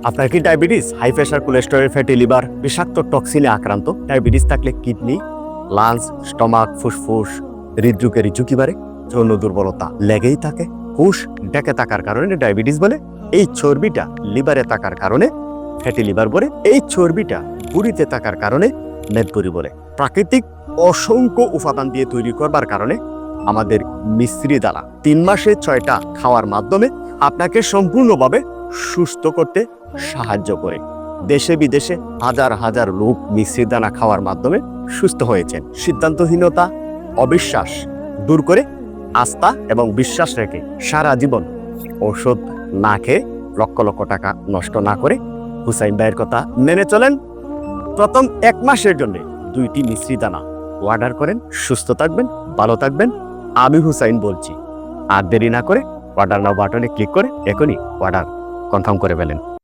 আপনার কি diabetes, high pressure, cholesterol, fatty liver, বিষাক্ত টক্সিনে আক্রান্ত? ডায়াবেটিস থাকলে কিডনি, লাংস, স্টমাক, ফুসফুস, হৃদরোগের ঝুঁকি বাড়ে। যৌন দুর্বলতা লেগেই থাকে। কোষ ডেকে থাকার কারণে ডায়াবেটিস বলে। এই চর্বিটা লিভারে থাকার কারণে ফ্যাটি লিভার বলে। এই চর্বিটা বুড়িতে থাকার কারণে মেদবুড়ি বলে। প্রাকৃতিক অসংখ্য উপাদান দিয়ে তৈরি করবার কারণে আমাদের মিশ্রি দানা 3 মাসে 6টা খাওয়ার মাধ্যমে আপনাকে সম্পূর্ণভাবে সুস্থ করতে সাহায্য করে। দেশে বিদেশে হাজার হাজার লোক মিশ্রি দানা খাওয়ার মাধ্যমে সুস্থ হয়েছেন। সিদ্ধান্তহীনতা, অবিশ্বাস দূর করে আস্থা এবং বিশ্বাস রেখে সারা জীবন ওষুধ না খেয়ে লক্ষ লক্ষ টাকা নষ্ট না করে হুসাইন ভাইয়ের কথা মেনে চলেন। প্রথম 1 মাসের জন্য 2টি মিশ্রি দানা অর্ডার করেন। সুস্থ থাকবেন, ভালো থাকবেন। আমি হুসাইন বলছি। আর দেরি না করে অর্ডার নাও বাটনে ক্লিক করে এখনই অর্ডার কনফার্ম করে ফেলেন।